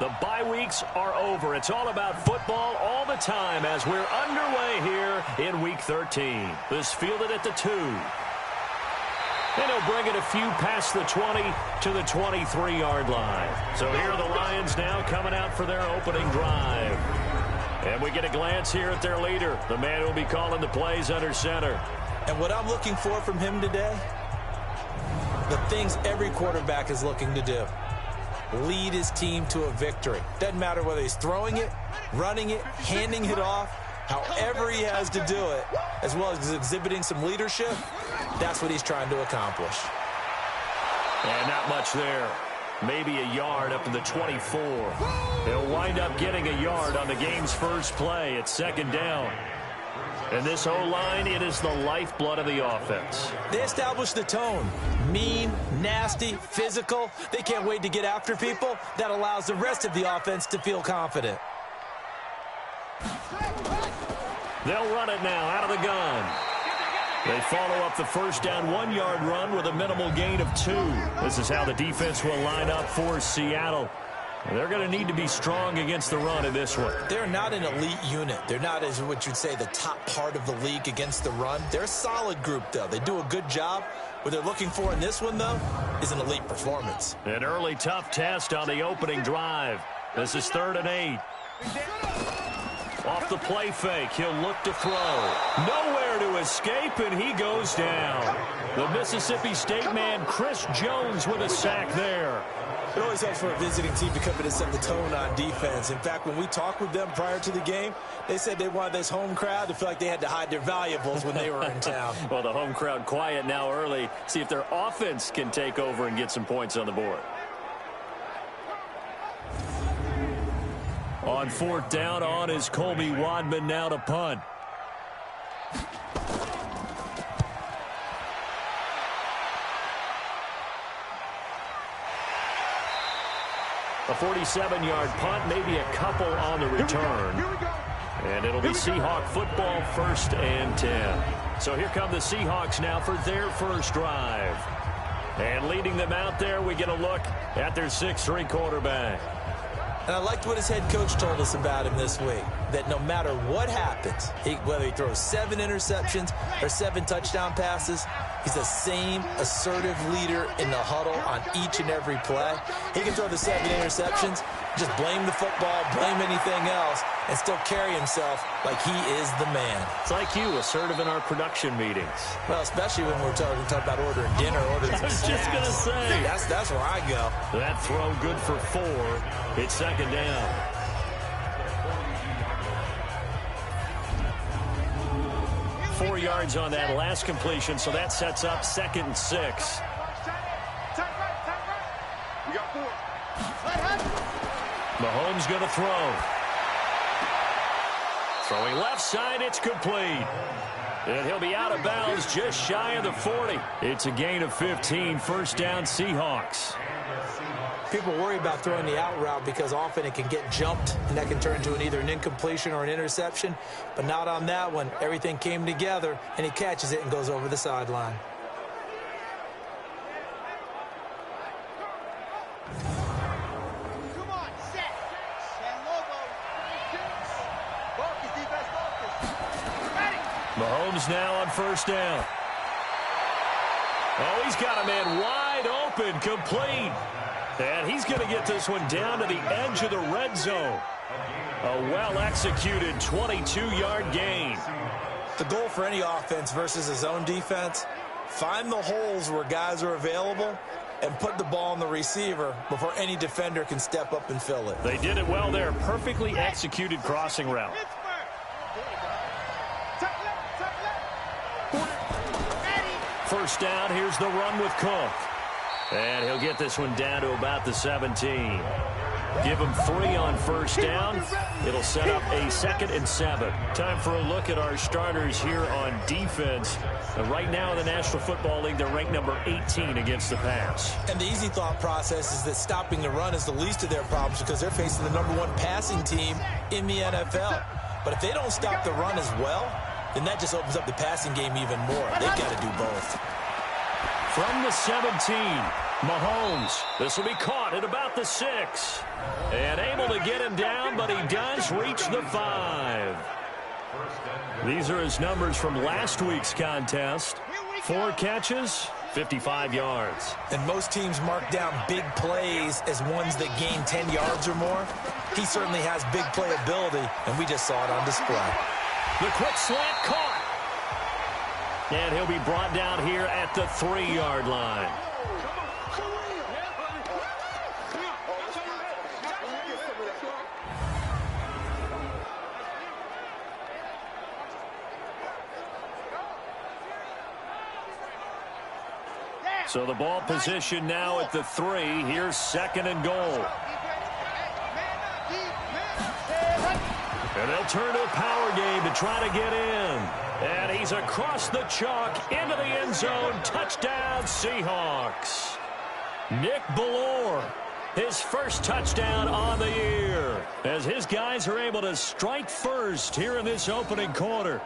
The bye weeks are over. It's all about football all the time as we're underway here in Week 13. This fielded at the 2. And he'll bring it a few past the 20 to the 23-yard line. So here are the Lions now coming out for their opening drive. And we get a glance here at their leader, the man who will be calling the plays under center. And what I'm looking for from him today, the things every quarterback is looking to do. Lead his team to a victory. Doesn't matter whether he's throwing it, running it, handing it off, however he has to do it, as well as exhibiting some leadership, that's what he's trying to accomplish. And not much there. Maybe a yard up to the 24. He'll wind up getting a yard on the game's first play. It's second down. And this O-line, it is the lifeblood of the offense. They established the tone. Mean, nasty, physical. They can't wait to get after people. That allows the rest of the offense to feel confident. They'll run it now out of the gun. They follow up the first down 1-yard run with a minimal gain of 2. This is how the defense will line up for Seattle. They're going to need to be strong against the run in this one. They're not an elite unit. They're not, as what you'd say, the top part of the league against the run. They're a solid group, though. They do a good job. What they're looking for in this one, though, is an elite performance. An early tough test on the opening drive. This is 3rd and 8. Off the play fake, he'll look to throw. Nowhere to escape, and he goes down. The Mississippi State man, Chris Jones, with a sack there. It always helps for a visiting team to come in and set the tone on defense. In fact, when we talked with them prior to the game, they said they wanted this home crowd to feel like they had to hide their valuables when they were in town. Well, the home crowd quiet now early. See if their offense can take over and get some points on the board. On 4th down, on is Colby Wadman now to punt. A 47-yard punt, maybe a couple on the return. And it'll be Seahawk football, 1st and 10. So here come the Seahawks now for their first drive. And leading them out there, we get a look at their 6'3" quarterback. And I liked what his head coach told us about him this week, that no matter what happens, whether he throws 7 interceptions or 7 touchdown passes, he's the same assertive leader in the huddle on each and every play. He can throw the 7 interceptions, just blame the football, blame anything else, and still carry himself like he is the man. It's like you, assertive in our production meetings. Well, especially when we're talking about ordering dinner, ordering some snacks. I was just going to say. That's where I go. That throw good for 4. It's second down. Four yards on that last completion, so that sets up 2nd and 6. Mahomes going to throw. Throwing left side, it's complete. And he'll be out of bounds just shy of the 40. It's a gain of 15, 1st down Seahawks. People worry about throwing the out route because often it can get jumped, and that can turn into either an incompletion or an interception. But not on that one. Everything came together, and he catches it and goes over the sideline. Mahomes now on 1st down. Oh, he's got a man wide open, complete. And he's going to get this one down to the edge of the red zone. A well-executed 22-yard gain. The goal for any offense versus his own defense, find the holes where guys are available and put the ball on the receiver before any defender can step up and fill it. They did it well there. Perfectly executed crossing route. First down, here's the run with Cook. And he'll get this one down to about the 17. Give him 3 on 1st down. It'll set up a 2nd and 7. Time for a look at our starters here on defense. And right now in the National Football League, they're ranked number 18 against the pass. And the easy thought process is that stopping the run is the least of their problems because they're facing the #1 passing team in the NFL. But if they don't stop the run as well, then that just opens up the passing game even more. They've got to do both. From the 17, Mahomes. This will be caught at about the 6. And able to get him down, but he does reach the 5. These are his numbers from last week's contest. 4 catches, 55 yards. And most teams mark down big plays as ones that gain 10 yards or more. He certainly has big playability, and we just saw it on display. The quick slant caught. And he'll be brought down here at the 3-yard line. So the ball position now at the 3. Here's 2nd and goal. And they'll turn to a power game to try to get in. And he's across the chalk into the end zone. Touchdown, Seahawks. Nick Ballore, his first touchdown on the year, as his guys are able to strike first here in this opening quarter.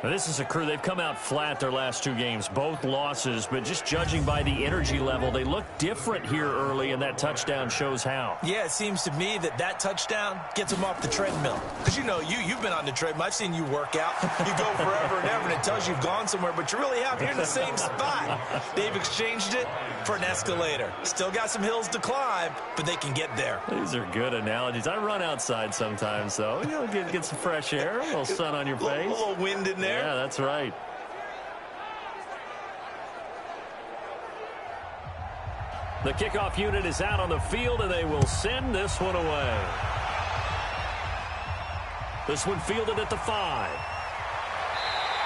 Now, this is a crew. They've come out flat their last 2 games, both losses, but just judging by the energy level, they look different here early, and that touchdown shows how. Yeah, it seems to me that touchdown gets them off the treadmill. Because, you know, you've been on the treadmill. I've seen you work out. You go forever and ever, and it tells you've gone somewhere, but you really haven't. You're in the same spot. They've exchanged it for an escalator. Still got some hills to climb, but they can get there. These are good analogies. I run outside sometimes, though. You know, get some fresh air, a little sun on your face. A little wind in there. Yeah, that's right. The kickoff unit is out on the field, and they will send this one away. This one fielded at the 5.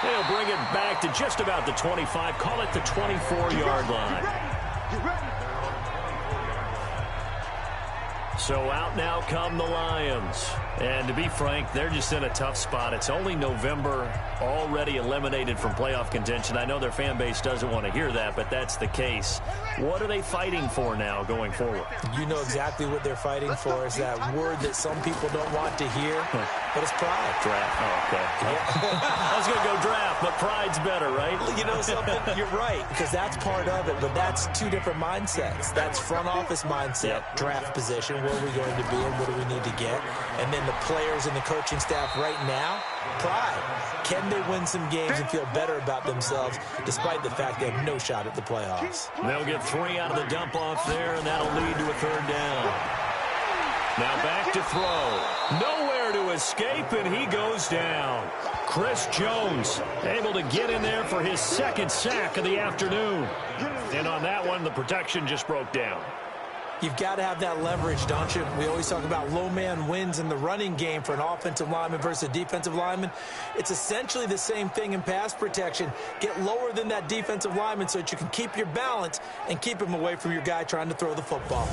They'll bring it back to just about the 25. Call it the 24-yard line. So out now come the Lions. And to be frank, they're just in a tough spot. It's only November, already eliminated from playoff contention. I know their fan base doesn't want to hear that, but that's the case. What are they fighting for now going forward? You know exactly what they're fighting for. Is that word that some people don't want to hear, but it's pride. Draft. Oh, okay. Yeah. I was going to go draft, but pride's better, right? You know something? You're right, because that's part of it, but that's 2 different mindsets. That's front office mindset, draft position, where are we going to be and what do we need to get? And then the players and the coaching staff right now, pride. Can they win some games and feel better about themselves despite the fact they have no shot at the playoffs? They'll get 3 out of the dump off there, and that'll lead to a 3rd down. Now back to throw. Nowhere to escape, and he goes down. Chris Jones able to get in there for his 2nd sack of the afternoon. And on that one, the protection just broke down. You've got to have that leverage, don't you? We always talk about low man wins in the running game for an offensive lineman versus a defensive lineman. It's essentially the same thing in pass protection. Get lower than that defensive lineman so that you can keep your balance and keep him away from your guy trying to throw the football.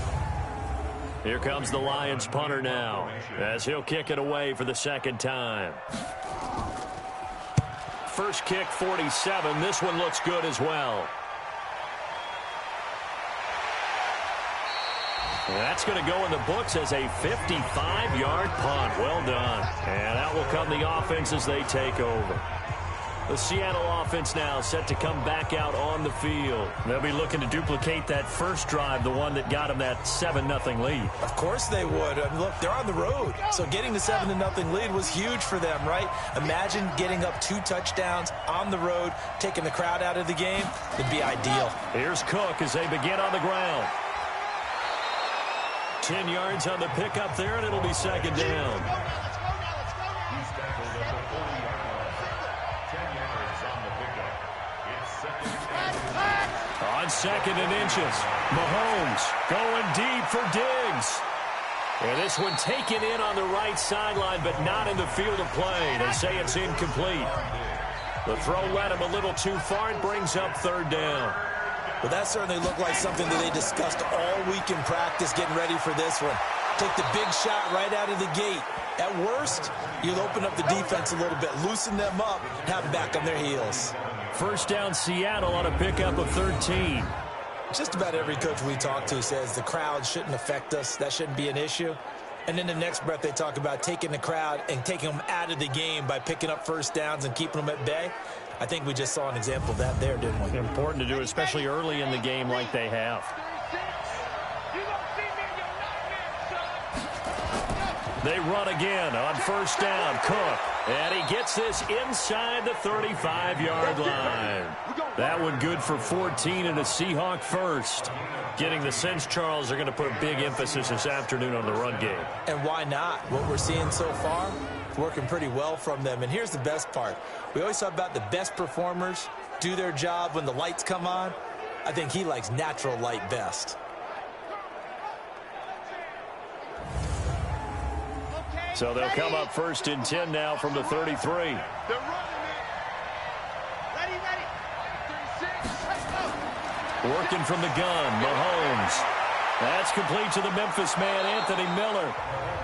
Here comes the Lions punter now, as he'll kick it away for the 2nd time. First kick, 47. This one looks good as well. That's going to go in the books as a 55-yard punt. Well done. And out will come the offense as they take over. The Seattle offense now set to come back out on the field. They'll be looking to duplicate that first drive, the one that got them that 7-0 lead. Of course they would. I mean, look, they're on the road. So getting the 7-0 lead was huge for them, right? Imagine getting up 2 touchdowns on the road, taking the crowd out of the game. It'd be ideal. Here's Cook as they begin on the ground. 10 yards on the pickup there, and it'll be 2nd down. On 2nd and inches, Mahomes going deep for Diggs. And this one taken in on the right sideline, but not in the field of play. They say it's incomplete. The throw led him a little too far. It brings up 3rd down. Well, that certainly looked like something that they discussed all week in practice getting ready for this one. Take the big shot right out of the gate. At worst, you'll open up the defense a little bit, loosen them up, and have them back on their heels. 1st down Seattle on a pickup of 13. Just about every coach we talk to says the crowd shouldn't affect us. That shouldn't be an issue. And in the next breath, they talk about taking the crowd and taking them out of the game by picking up 1st downs and keeping them at bay. I think we just saw an example of that there, didn't we? Important to do, especially early in the game like they have. They run again on first down. Cook. And he gets this inside the 35-yard line. That one good for 14 and a Seahawk first. Getting the sense, Charles, they're going to put a big emphasis this afternoon on the run game. And why not? What we're seeing so far, working pretty well from them. And here's the best part. We always talk about the best performers do their job when the lights come on. I think he likes natural light best. So they'll come up first and 10 now from the 33. Working from the gun, Mahomes. That's complete to the Memphis man, Anthony Miller.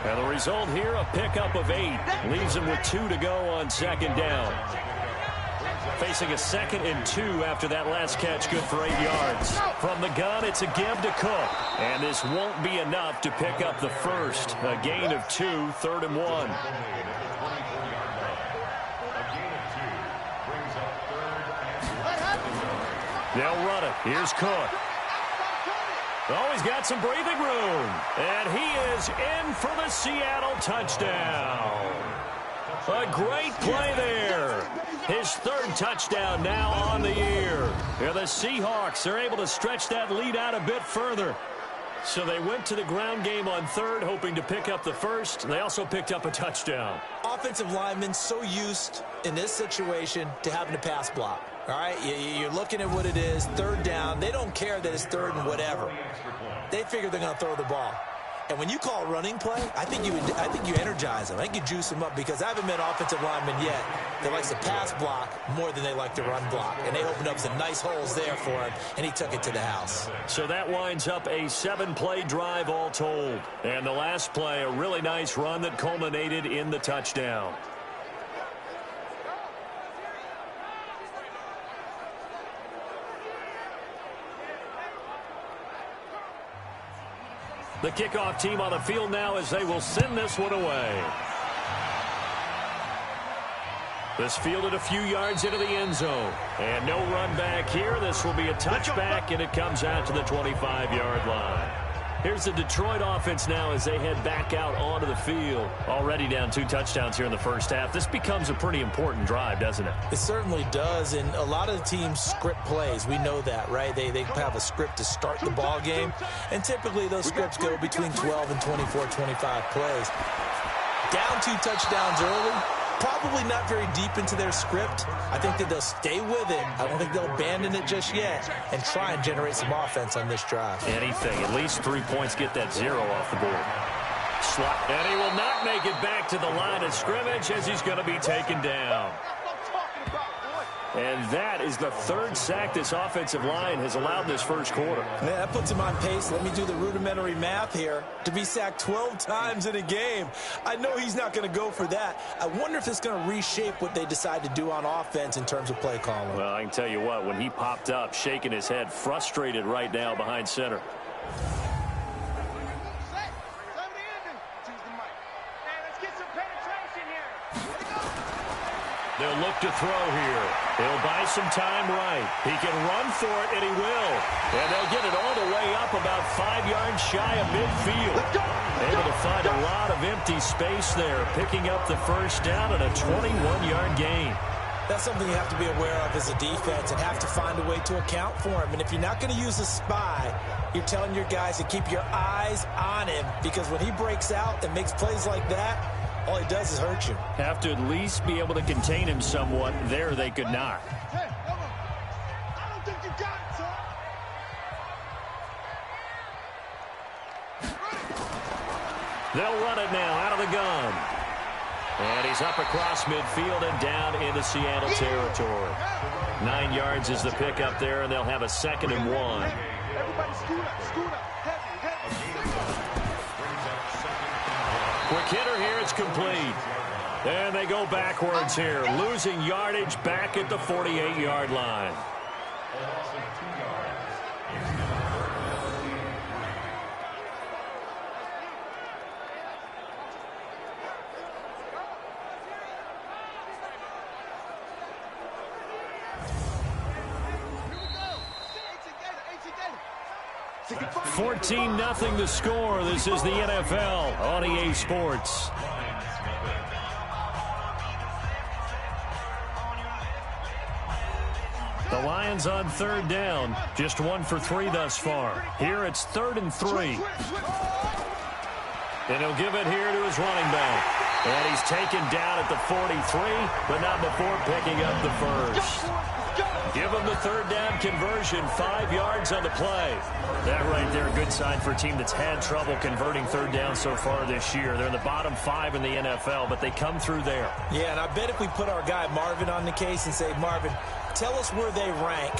And the result here, a pickup of 8. Leaves him with 2 to go on second down. Facing a 2nd and 2 after that last catch, good for 8 yards. From the gun, it's a give to Cook. And this won't be enough to pick up the first. A gain of 2, 3rd and 1. They'll run it. Here's Cook. Oh, he's got some breathing room. And he is in for the Seattle touchdown. A great play there. His 3rd touchdown now on the year. Yeah, the Seahawks are able to stretch that lead out a bit further. So they went to the ground game on 3rd, hoping to pick up the first. They also picked up a touchdown. Offensive linemen so used in this situation to having to pass block. All right, you're looking at what it is, 3rd down. They don't care that it's 3rd and whatever. They figure they're going to throw the ball. And when you call a running play, I think you energize them. I think you juice them up because I haven't met offensive linemen yet that likes to pass block more than they like to run block. And they opened up some nice holes there for him, and he took it to the house. So that winds up a 7-play drive all told. And the last play, a really nice run that culminated in the touchdown. The kickoff team on the field now as they will send this one away. This fielded a few yards into the end zone. And no run back here. This will be a touchback, and it comes out to the 25-yard line. Here's the Detroit offense now as they head back out onto the field. Already down 2 touchdowns here in the first half. This becomes a pretty important drive, doesn't it? It certainly does, and a lot of the teams script plays. We know that, right? They have a script to start the ball game, and typically those scripts go between 12 and 24, 25 plays. Down 2 touchdowns early. Probably not very deep into their script. I think that they'll stay with it. I don't think they'll abandon it just yet and try and generate some offense on this drive. Anything. At least 3 points, get that 0 off the board. Slot. And he will not make it back to the line of scrimmage as he's going to be taken down. And that is the 3rd sack this offensive line has allowed this first quarter. Yeah, that puts him on pace. Let me do the rudimentary math here. To be sacked 12 times in a game. I know he's not going to go for that. I wonder if it's going to reshape what they decide to do on offense in terms of play calling. Well, I can tell you what, when he popped up, shaking his head, frustrated right now behind center. They'll look to throw here. He'll buy some time right. He can run for it, and he will. And they'll get it all the way up about 5 yards shy of midfield. Able to find a lot of empty space there, picking up the first down and a 21-yard gain. That's something you have to be aware of as a defense and have to find a way to account for him. And if you're not going to use a spy, you're telling your guys to keep your eyes on him, because when he breaks out and makes plays like that, all he does is hurt you. Have to at least be able to contain him somewhat. There they could not. Hey, I don't think you got it, son. They'll run it now out of the gun. And he's up across midfield and down into Seattle territory. 9 yards is the pickup there, and they'll have a 2nd and 1. Everybody scoot up, scoot up. Quick hitter here, it's complete. And they go backwards here, losing yardage back at the 48-yard line. 14-0 the score. This is the NFL on EA Sports. The Lions on third down. Just 1 for 3 thus far. Here it's 3rd and 3. And he'll give it here to his running back. And he's taken down at the 43, but not before picking up the first. Give him the third down conversion, 5 yards on the play. That right there, a good sign for a team that's had trouble converting third down so far this year. They're in the bottom 5 in the NFL, but they come through there. Yeah, and I bet if we put our guy Marvin on the case and say, Marvin, tell us where they rank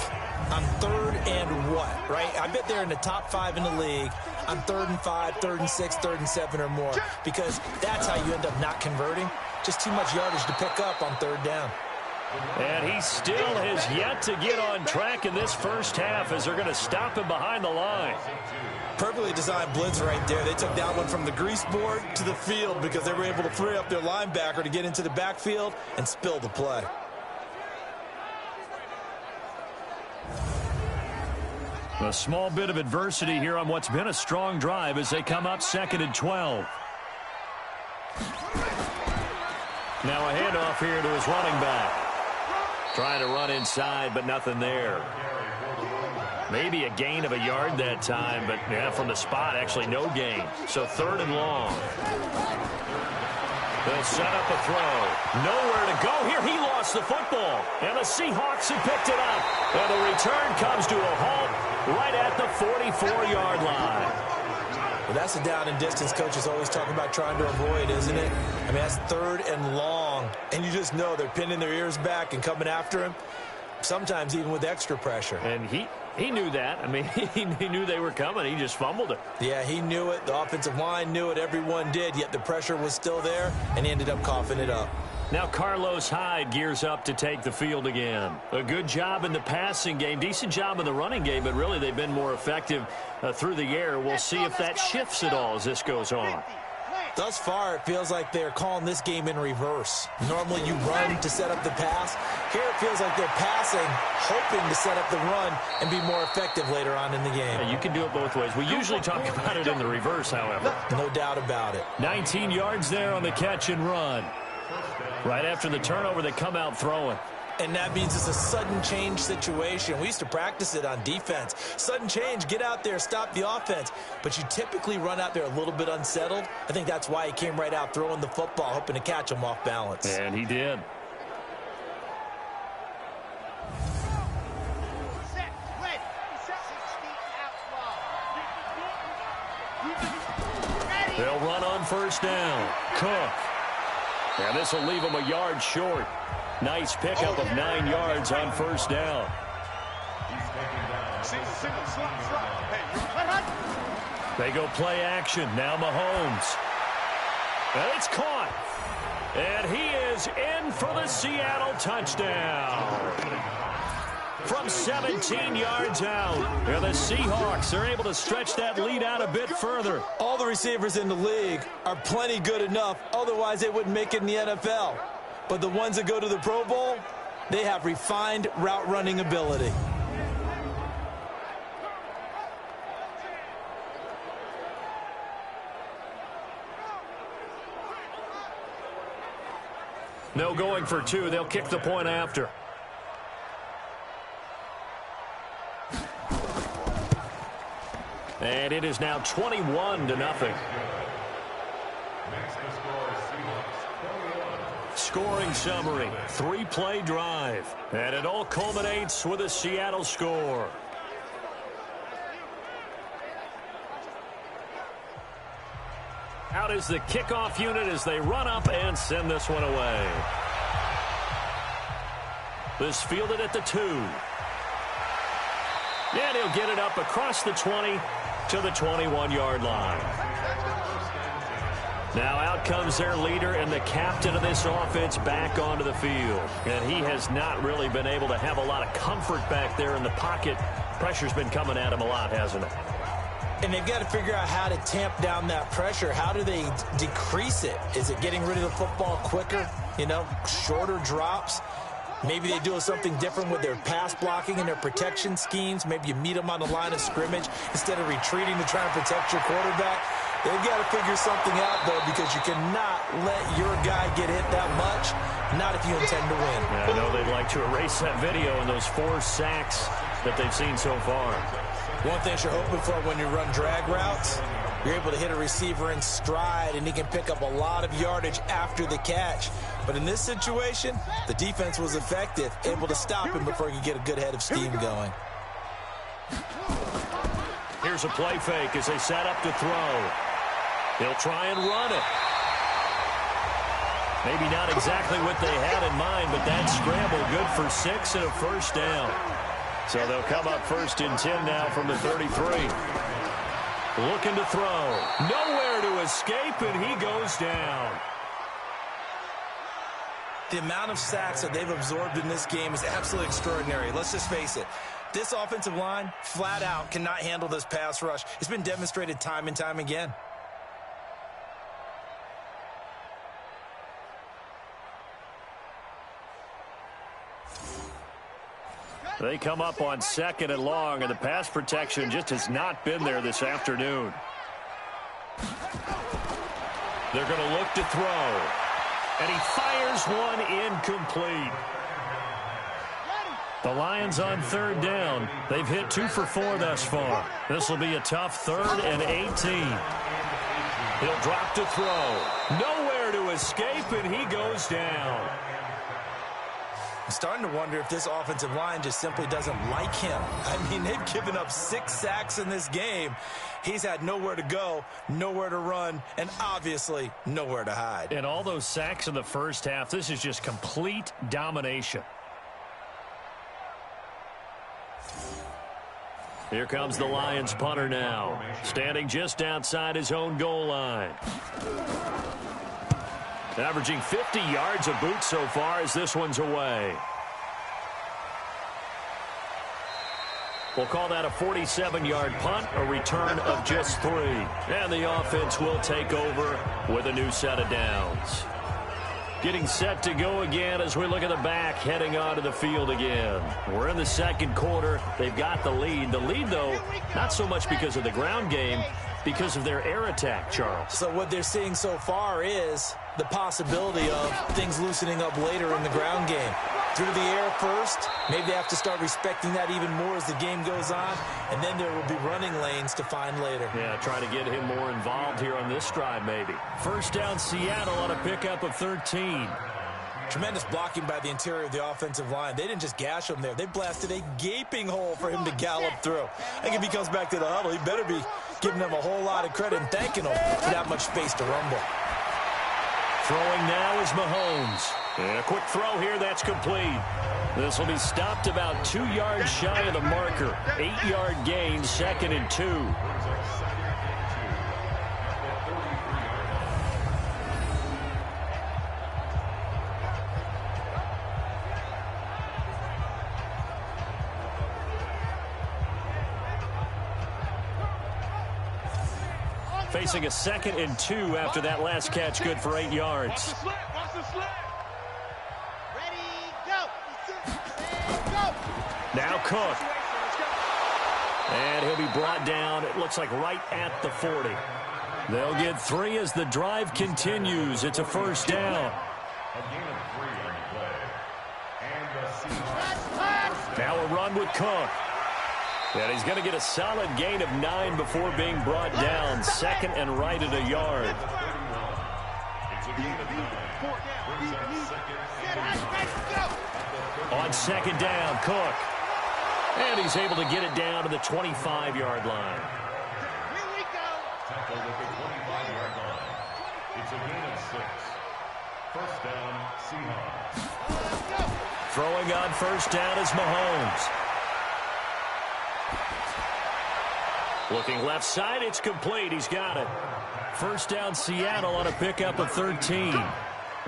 on 3rd and what, right? I bet they're in the top 5 in the league on 3rd and 5, 3rd and 6, 3rd and 7 or more, because that's how you end up not converting. Just too much yardage to pick up on 3rd down. And he still has yet to get on track in this first half as they're going to stop him behind the line. Perfectly designed blitz right there. They took that one from the grease board to the field because they were able to free up their linebacker to get into the backfield and spill the play. A small bit of adversity here on what's been a strong drive as they come up 2nd and 12. Now a handoff here to his running back. Trying to run inside, but nothing there. Maybe a gain of a yard that time, but yeah, from the spot, actually no gain. So 3rd and long. They'll set up a throw. Nowhere to go here. He lost the football. And the Seahawks have picked it up. And the return comes to a halt right at the 44-yard line. Well, that's a down and distance coaches always talking about trying to avoid, isn't it? I mean, that's 3rd and long. And you just know they're pinning their ears back and coming after him, sometimes even with extra pressure. And he knew that. I mean, he knew they were coming. He just fumbled it. Yeah, he knew it. The offensive line knew it. Everyone did, yet the pressure was still there, and he ended up coughing it up. Now Carlos Hyde gears up to take the field again. A good job in the passing game, decent job in the running game, but really they've been more effective through the air. We'll see if that shifts at all as this goes on. Thus far, it feels like they're calling this game in reverse. Normally you run to set up the pass. Here it feels like they're passing, hoping to set up the run and be more effective later on in the game. Yeah, you can do it both ways. We usually talk about it in the reverse, however. No doubt about it. 19 yards there on the catch and run. Right after the turnover, they come out throwing. And that means it's a sudden change situation. We used to practice it on defense. Sudden change, get out there, stop the offense. But you typically run out there a little bit unsettled. I think that's why he came right out throwing the football, hoping to catch him off balance. And he did. They'll run on first down. Cook. And this will leave him a yard short. Nice pickup of 9 yards on first down. They go play action. Now Mahomes. And it's caught. And he is in for the Seattle touchdown. From 17 yards out. And the Seahawks are able to stretch that lead out a bit further. All the receivers in the league are plenty good enough. Otherwise, they wouldn't make it in the NFL. But the ones that go to the Pro Bowl, they have refined route running ability. No going for 2. They'll kick the point after. And it is now 21-0. Scoring summary, 3-play drive. And it all culminates with a Seattle score. Out is the kickoff unit as they run up and send this one away. This fielded at the 2. And he'll get it up across the 20 to the 21-yard line. Now out comes their leader and the captain of this offense back onto the field. And he has not really been able to have a lot of comfort back there in the pocket. Pressure's been coming at him a lot, hasn't it? And they've got to figure out how to tamp down that pressure. How do they decrease it? Is it getting rid of the football quicker? You know, shorter drops? Maybe they do something different with their pass blocking and their protection schemes. Maybe you meet them on the line of scrimmage instead of retreating to try and protect your quarterback. They've got to figure something out, though, because you cannot let your guy get hit that much, not if you intend to win. Yeah, I know they'd like to erase that video and those 4 sacks that they've seen so far. One thing you're hoping for when you run drag routes, you're able to hit a receiver in stride, and he can pick up a lot of yardage after the catch. But in this situation, the defense was effective, able to stop him before he could get a good head of steam going. Here's a play fake as they set up to throw. He'll try and run it. Maybe not exactly what they had in mind, but that scramble good for 6 and a first down. So they'll come up 1st and 10 now from the 33. Looking to throw. Nowhere to escape, and he goes down. The amount of sacks that they've absorbed in this game is absolutely extraordinary. Let's just face it. This offensive line, flat out, cannot handle this pass rush. It's been demonstrated time and time again. They come up on 2nd and long, and the pass protection just has not been there this afternoon. They're going to look to throw. And he fires one incomplete. The Lions on 3rd down. They've hit 2 for 4 thus far. This will be a tough 3rd and 18. He'll drop to throw. Nowhere to escape, and he goes down. I'm starting to wonder if this offensive line just simply doesn't like him. I mean, they've given up 6 sacks in this game. He's had nowhere to go, nowhere to run, and obviously nowhere to hide. And all those sacks in the first half, this is just complete domination. Here comes the Lions punter now, standing just outside his own goal line. Averaging 50 yards a boot so far as this one's away. We'll call that a 47-yard punt, a return of just 3. And the offense will take over with a new set of downs. Getting set to go again as we look at the back, heading onto the field again. We're in the 2nd quarter. They've got the lead. The lead, though, not so much because of the ground game, because of their air attack, Charles. So what they're seeing so far is the possibility of things loosening up later in the ground game. Through the air first, maybe they have to start respecting that even more as the game goes on, and then there will be running lanes to find later. Yeah, try to get him more involved here on this drive maybe. 1st down Seattle on a pickup of 13. Tremendous blocking by the interior of the offensive line. They didn't just gash him there. They blasted a gaping hole for him to gallop through. I think if he comes back to the huddle, he better be giving them a whole lot of credit and thanking them for that much space to rumble. Throwing now is Mahomes. And a quick throw here, that's complete. This will be stopped about 2 yards shy of the marker. 8-yard gain, 2nd and 2. Facing a 2nd and 2 after that last catch, good for 8 yards. Now Cook. And he'll be brought down, it looks like right at the 40. They'll get 3 as the drive continues. It's a 1st down. Now a run with Cook. And he's going to get a solid gain of 9 before being brought down. 2nd and right at a yard. On 2nd down, Cook. And he's able to get it down to the 25-yard line. Here we go. Tackled at the 25-yard line. It's a gain of 6. 1st down, Seahawks. Throwing on 1st down is Mahomes. Looking left side, it's complete. He's got it. 1st down, Seattle on a pickup of 13.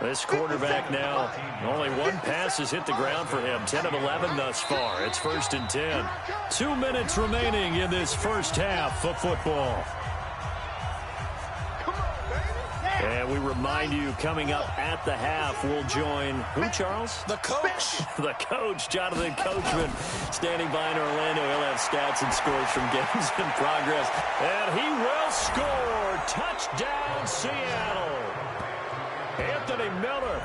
This quarterback now, only 1 pass has hit the ground for him. 10 of 11 thus far. It's 1st and 10. 2 minutes remaining in this first half of football. And And we remind you, coming up at the half, we'll join who, Charles? The coach. The coach, Jonathan Coachman, standing by in Orlando. He'll have stats and scores from games in progress. And he will score. Touchdown, Seattle. Anthony Miller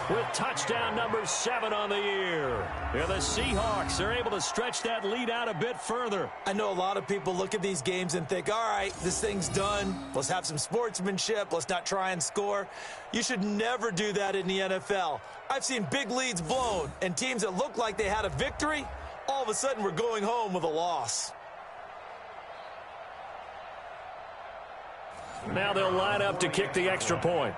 with touchdown number 7 on the year. Yeah, the Seahawks are able to stretch that lead out a bit further. I know a lot of people look at these games and think, all right, this thing's done. Let's have some sportsmanship. Let's not try and score. You should never do that in the NFL. I've seen big leads blown, and teams that look like they had a victory, all of a sudden we're going home with a loss. Now they'll line up to kick the extra point.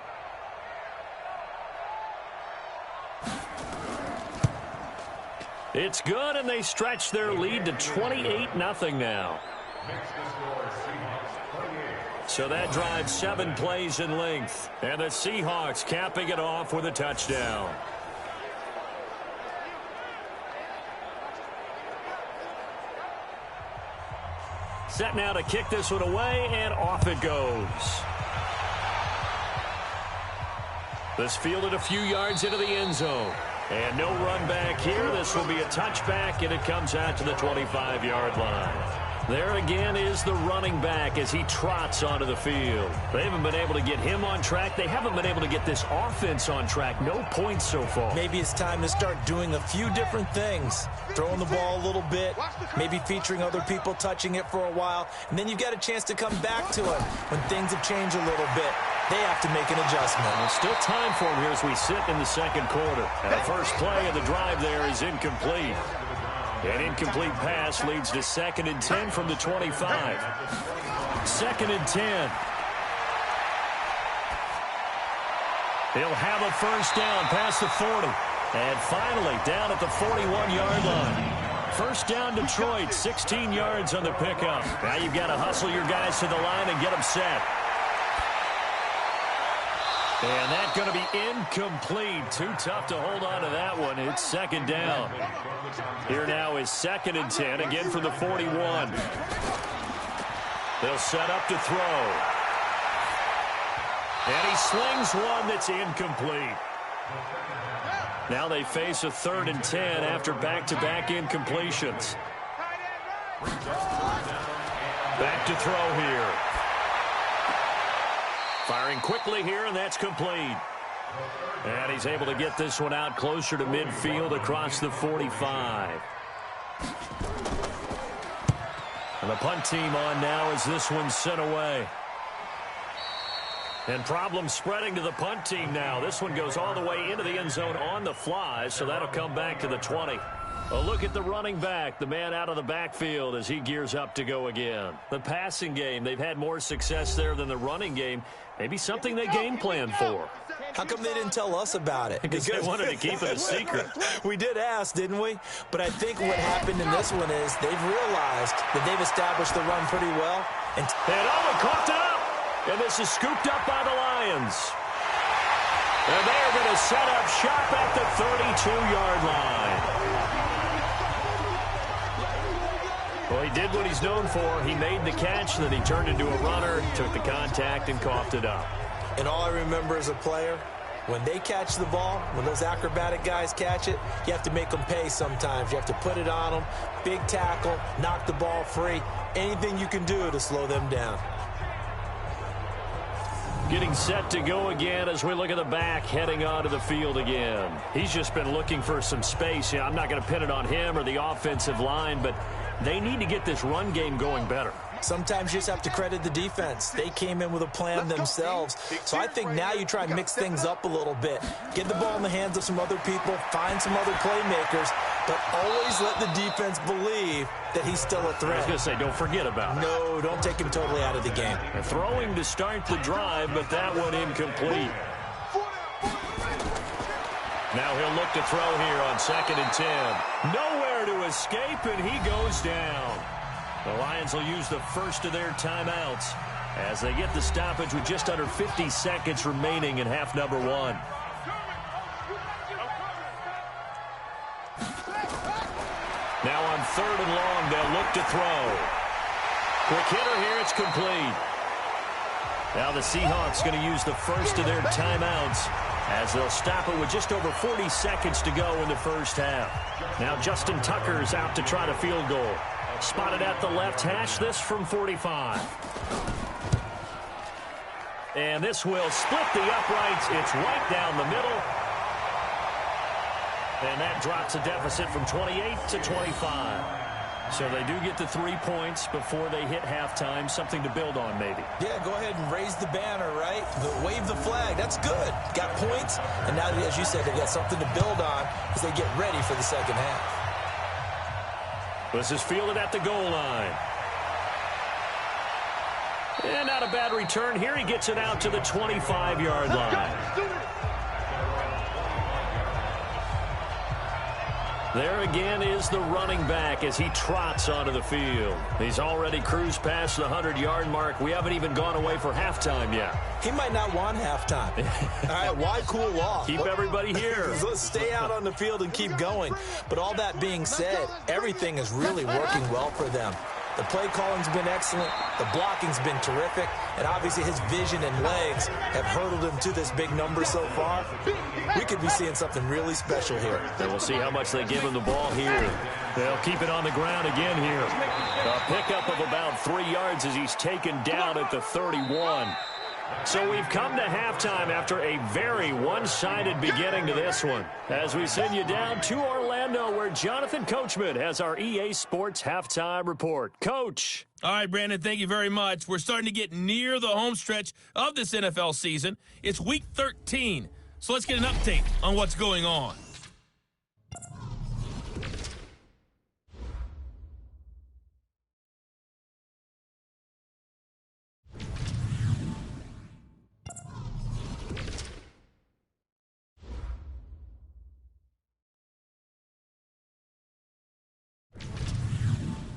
It's good, and they stretch their lead to 28-0 now. So that drives 7 plays in length. And the Seahawks capping it off with a touchdown. Set now to kick this one away, and off it goes. This fielded a few yards into the end zone. And no run back here. This will be a touchback, and it comes out to the 25-yard line. There again is the running back as he trots onto the field. They haven't been able to get him on track. They haven't been able to get this offense on track. No points so far. Maybe it's time to start doing a few different things. Throwing the ball a little bit, maybe featuring other people touching it for a while, and then you've got a chance to come back to it when things have changed a little bit. They have to make an adjustment. Well, still time for him here as we sit in the second quarter. And the first play of the drive there is incomplete. An incomplete pass leads to 2nd and 10 from the 25. 2nd and 10. He'll have a first down past the 40. And finally down at the 41-yard line. First down Detroit, 16 yards on the pickup. Now you've got to hustle your guys to the line and get them set. And that's going to be incomplete. Too tough to hold on to that one. It's 2nd down. Here now is 2nd and 10, again from the 41. They'll set up to throw. And he slings one that's incomplete. Now they face a 3rd and 10 after back-to-back incompletions. Back to throw here. Firing quickly here, and that's complete. And he's able to get this one out closer to midfield across the 45. And the punt team on now as this one's sent away. And problems spreading to the punt team now. This one goes all the way into the end zone on the fly, so that'll come back to the 20. A look at the running back, the man out of the backfield as he gears up to go again. The passing game, they've had more success there than the running game. Maybe something they game plan for. How come they didn't tell us about it? Because they wanted to keep it a secret. We did ask, didn't we? But I think what happened in this one is they've realized that they've established the run pretty well. And Owen coughed it up. And this is scooped up by the Lions. And they're going to set up shop at the 32-yard line. Well, he did what he's known for. He made the catch, then he turned into a runner, took the contact, and coughed it up. And all I remember as a player, when they catch the ball, when those acrobatic guys catch it, you have to make them pay sometimes. You have to put it on them, big tackle, knock the ball free, anything you can do to slow them down. Getting set to go again as we look at the back heading onto the field again. He's just been looking for some space. I'm not going to pin it on him or the offensive line, but they need to get this run game going better. Sometimes you just have to credit the defense. They came in with a plan themselves. So I think now you try and mix things up a little bit. Get the ball in the hands of some other people, find some other playmakers, but always let the defense believe that he's still a threat. I was going to say, don't forget about it. No, don't take him totally out of the game. And throwing to start the drive, but that one incomplete. Now he'll look to throw here on 2nd and 10. Nowhere to escape, and he goes down. The Lions will use the first of their timeouts as they get the stoppage with just under 50 seconds remaining in half number 1. Now on 3rd and long, they'll look to throw. Quick hitter here, it's complete. Now the Seahawks going to use the first of their timeouts as they'll stop it with just over 40 seconds to go in the first half. Now Justin Tucker's out to try to field goal. Spotted at the left hash, this from 45. And this will split the uprights. It's right down the middle. And that drops a deficit from 28 to 25. So they do get the 3 points before they hit halftime. Something to build on, maybe. Yeah, go ahead and raise the banner, right? Wave the flag. That's good. Got points. And now, as you said, they got something to build on as they get ready for the second half. This is fielded at the goal line. And not a bad return here. He gets it out to the 25-yard line. There again is the running back as he trots onto the field. He's already cruised past the 100-yard mark. We haven't even gone away for halftime yet. He might not want halftime. All right, why cool off? Keep everybody here. Let's stay out on the field and keep going. But all that being said, everything is really working well for them. The play calling's been excellent. The blocking's been terrific. And obviously his vision and legs have hurdled him to this big number so far. We could be seeing something really special here. And we'll see how much they give him the ball here. They'll keep it on the ground again here. A pickup of about 3 yards as he's taken down at the 31. So we've come to halftime after a very one-sided beginning to this one. As we send you down to Orlando, where Jonathan Coachman has our EA Sports Halftime Report. Coach. All right, Brandon, thank you very much. We're starting to get near the home stretch of this NFL season. It's Week 13, so let's get an update on what's going on.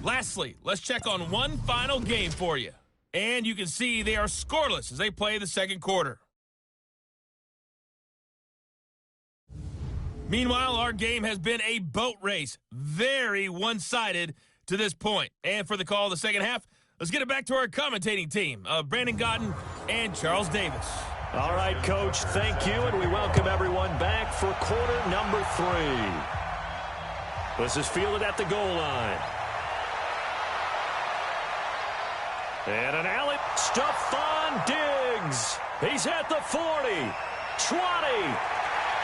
Lastly, let's check on one final game for you. And you can see they are scoreless as they play the second quarter. Meanwhile, our game has been a boat race. Very one-sided to this point. And for the call of the second half, let's get it back to our commentating team of Brandon Gotten and Charles Davis. All right, Coach, thank you, and we welcome everyone back for quarter number 3. This is fielded at the goal line. And an alley. Stephon Diggs. He's at the 40, 20,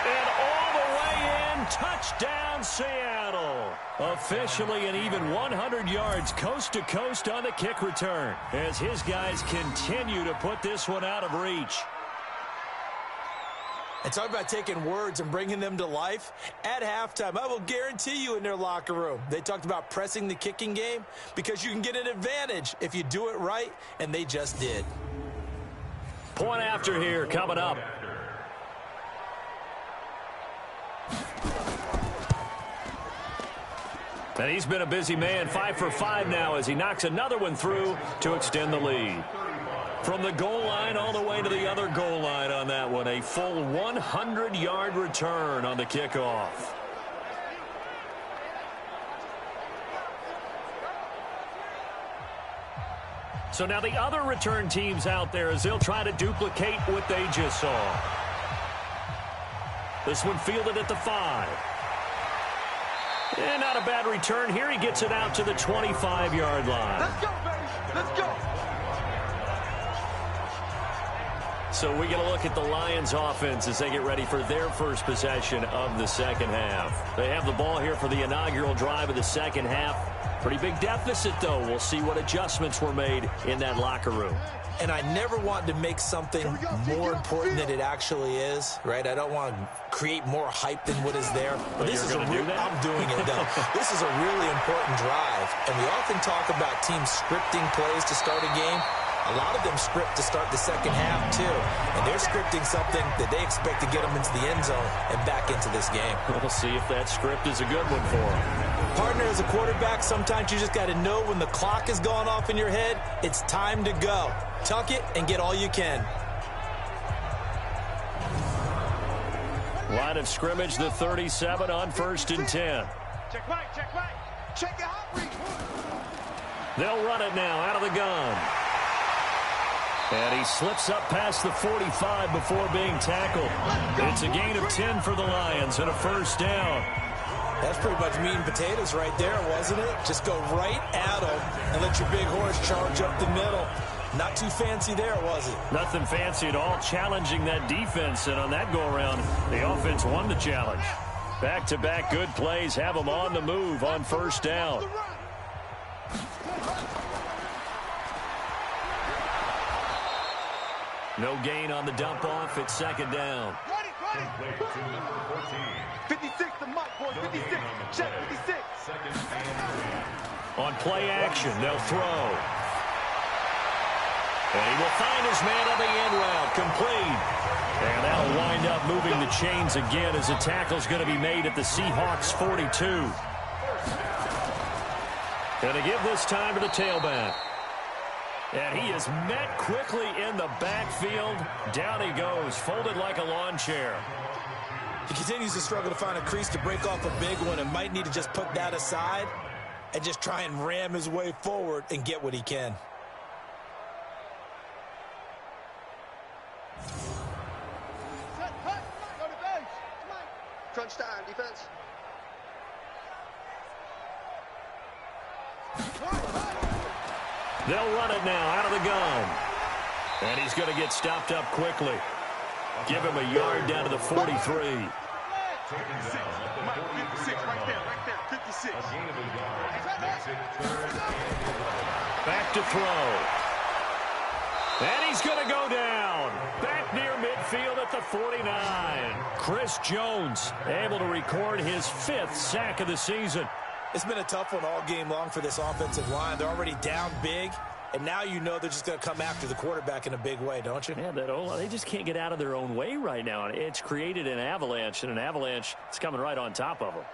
and all the way in. Touchdown, Seattle. Officially an even 100 yards coast to coast on the kick return as his guys continue to put this one out of reach. And talk about taking words and bringing them to life. At halftime, I will guarantee you in their locker room, they talked about pressing the kicking game because you can get an advantage if you do it right, and they just did. Point after here coming up. And he's been a busy man, 5 for 5 now as he knocks another one through to extend the lead. From the goal line all the way to the other goal line on that one. A full 100-yard return on the kickoff. So now the other return teams out there as they'll try to duplicate what they just saw. This one fielded at the 5. And not a bad return here. He gets it out to the 25-yard line. Let's go, baby. Let's go. So we get a look at the Lions offense as they get ready for their first possession of the second half. They have the ball here for the inaugural drive of the second half. Pretty big deficit, though. We'll see what adjustments were made in that locker room. And I never want to make something more important than it actually is, right? I don't want to create more hype than what is there. But this is I'm doing it, though. This is a really important drive. And we often talk about teams scripting plays to start a game. A lot of them script to start the second half, too. And they're scripting something that they expect to get them into the end zone and back into this game. We'll see if that script is a good one for them. Partner, as a quarterback, sometimes you just got to know when the clock is going off in your head, it's time to go. Tuck it and get all you can. Line of scrimmage, the 37 on 1st and 10. Check right, check right. Check your hot read. They'll run it now out of the gun. And he slips up past the 45 before being tackled. It's a gain of 10 for the Lions and a first down. That's pretty much meat and potatoes right there, wasn't it? Just go right at them and let your big horse charge up the middle. Not too fancy there, was it? Nothing fancy at all, challenging that defense. And on that go-around, the offense won the challenge. Back-to-back good plays have them on the move on first down. No gain on the dump off. It's second down. Ready, ready. 56 to Mike, boy. 56. Check 56. On play action, they'll throw. And he will find his man on the end route. Complete. And that'll wind up moving the chains again as a tackle's going to be made at the Seahawks 42. And to give this time to the tailback. And he is met quickly in the backfield. Down he goes, folded like a lawn chair. He continues to struggle to find a crease to break off a big one and might need to just put that aside and just try and ram his way forward and get what he can. Set, cut. Go to base. Crunch time, defense. They'll run it now out of the gun. And he's going to get stopped up quickly. Give him a yard down to the 43. 56. Mike, 56 right there, 56. Back to throw. And he's going to go down. Back near midfield at the 49. Chris Jones able to record his 5th sack of the season. It's been a tough one all game long for this offensive line. They're already down big, and now you know they're just going to come after the quarterback in a big way, don't you? Yeah, they just can't get out of their own way right now. It's created an avalanche, and an avalanche is coming right on top of them.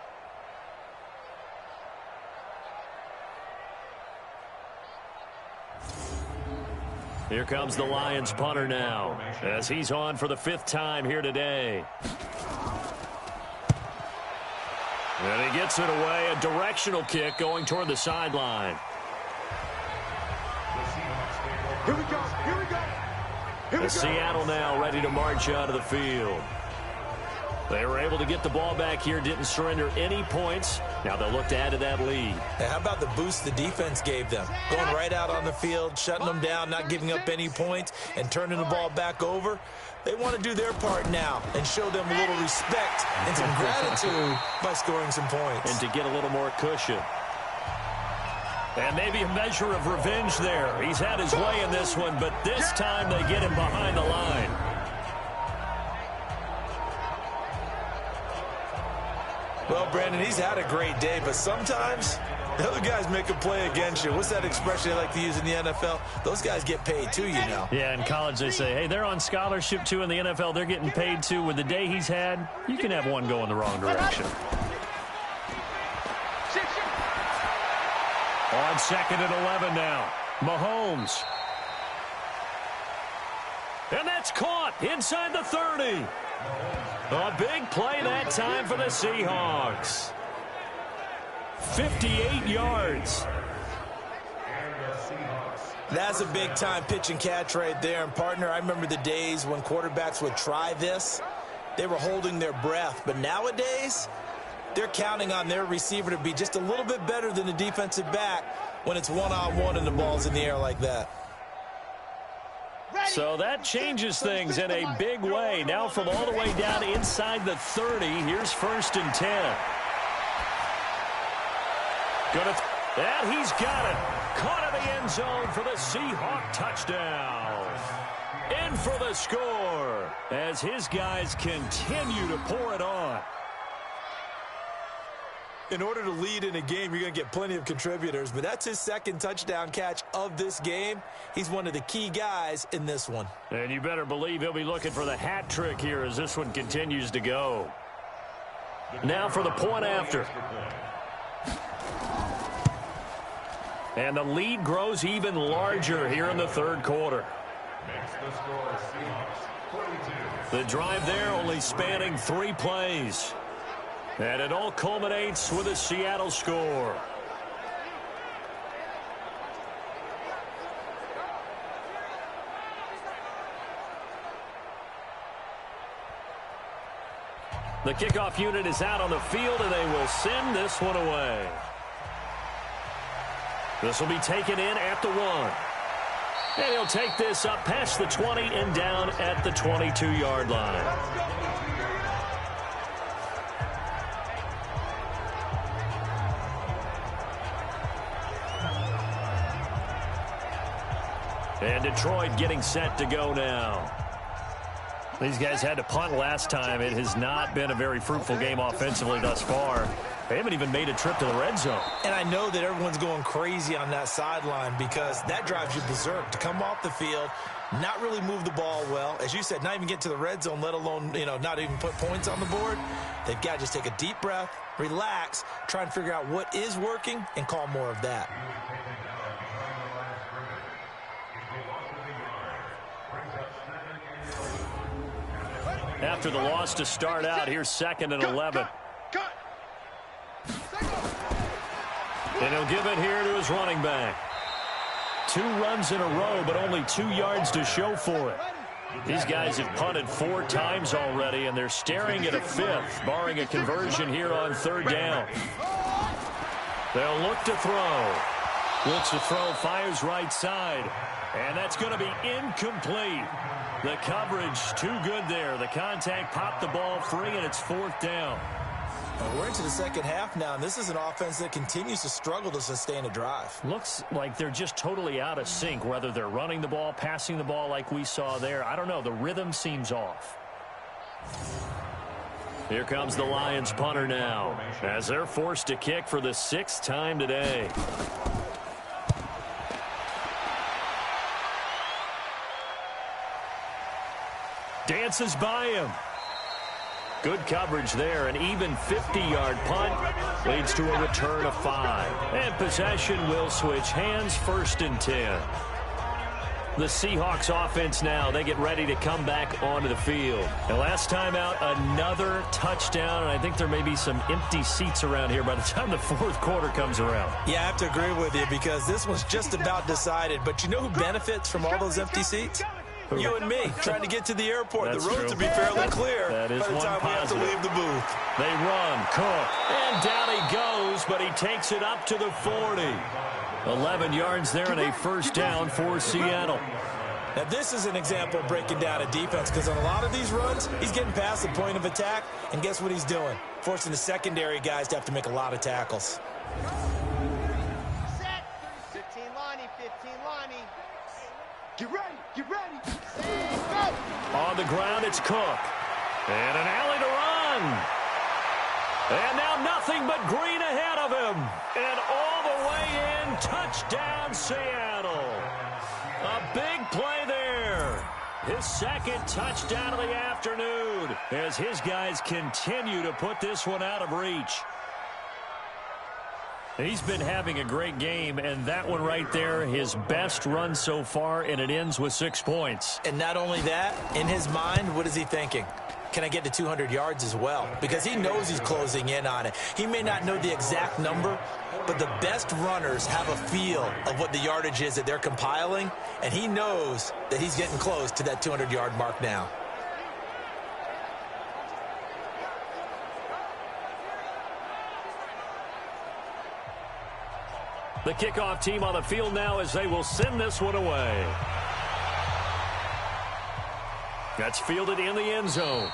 Here comes the Lions punter now, as he's on for the 5th time here today. And he gets it away, a directional kick going toward the sideline. Here we go, here we go. Here we go. Seattle now ready to march out of the field. They were able to get the ball back here, didn't surrender any points. Now they'll look to add to that lead. Hey, how about the boost the defense gave them? Going right out on the field, shutting them down, not giving up any points, and turning the ball back over. They want to do their part now and show them a little respect and some gratitude by scoring some points. And to get a little more cushion. And maybe a measure of revenge there. He's had his way in this one, but this time they get him behind the line. Well, Brandon, he's had a great day, but sometimes the other guys make a play against you. What's that expression they like to use in the NFL? Those guys get paid too, you know. Yeah, in college they say, hey, they're on scholarship too. In the NFL, they're getting paid too. With the day he's had, you can have one go in the wrong direction. On 2nd and 11 now. Mahomes. And that's caught inside the 30. A big play that time for the Seahawks. 58 yards. That's a big-time pitch and catch right there. And, partner, I remember the days when quarterbacks would try this. They were holding their breath. But nowadays, they're counting on their receiver to be just a little bit better than the defensive back when it's one-on-one and the ball's in the air like that. So that changes things in a big way. Now from all the way down inside the 30, here's 1st and 10. And he's got it. Caught in the end zone for the Seahawk touchdown. In for the score as his guys continue to pour it on. In order to lead in a game, you're going to get plenty of contributors, but that's his 2nd touchdown catch of this game. He's one of the key guys in this one. And you better believe he'll be looking for the hat trick here as this one continues to go. Now for the point after. And the lead grows even larger here in the 3rd quarter. The drive there only spanning 3 plays. And it all culminates with a Seattle score. The kickoff unit is out on the field, and they will send this one away. This will be taken in at the 1. And he'll take this up past the 20 and down at the 22-yard line. And Detroit getting set to go now. These guys had to punt last time. It has not been a very fruitful game offensively thus far. They haven't even made a trip to the red zone. And I know that everyone's going crazy on that sideline because that drives you berserk to come off the field, not really move the ball well. As you said, not even get to the red zone, let alone, not even put points on the board. They've got to just take a deep breath, relax, try and figure out what is working, and call more of that. After the loss to start out, here's 2nd and 11. And he'll give it here to his running back. 2 runs in a row, but only 2 yards to show for it. These guys have punted 4 times already, and they're staring at a 5th, barring a conversion here on 3rd down. They'll look to throw. Looks to throw, fires right side. And that's going to be incomplete. The coverage too good there. The contact popped the ball free, and it's 4th down. We're into the second half now, and this is an offense that continues to struggle to sustain a drive. Looks like they're just totally out of sync, whether they're running the ball, passing the ball like we saw there. I don't know. The rhythm seems off. Here comes the Lions punter now, as they're forced to kick for the 6th time today. Dances by him. Good coverage there. An even 50-yard punt leads to a return of 5. And possession will switch hands, 1st and 10. The Seahawks offense now, they get ready to come back onto the field. And last time out, another touchdown, and I think there may be some empty seats around here by the time the 4th quarter comes around. Yeah, I have to agree with you because this one's just about decided. But you know who benefits from all those empty seats? You and me, trying to get to the airport. That's the roads true. will be fairly clear That is by the time we have to leave the booth. They run, Cook, and down he goes, but he takes it up to the 40. 11 yards there and a 1st down for Seattle. Now, this is an example of breaking down a defense because on a lot of these runs, he's getting past the point of attack, and guess what he's doing? Forcing the secondary guys to have to make a lot of tackles. Set. 15 Lonnie, 15 Lonnie. Get ready, get ready. On the ground, it's Cook. And an alley to run. And now nothing but green ahead of him. And all the way in, touchdown Seattle. A big play there. His 2nd touchdown of the afternoon as his guys continue to put this one out of reach. He's been having a great game, and that one right there, his best run so far, and it ends with 6 points. And not only that, in his mind, what is he thinking? Can I get to 200 yards as well? Because he knows he's closing in on it. He may not know the exact number, but the best runners have a feel of what the yardage is that they're compiling, and he knows that he's getting close to that 200-yard mark now. The kickoff team on the field now as they will send this one away. That's fielded in the end zone.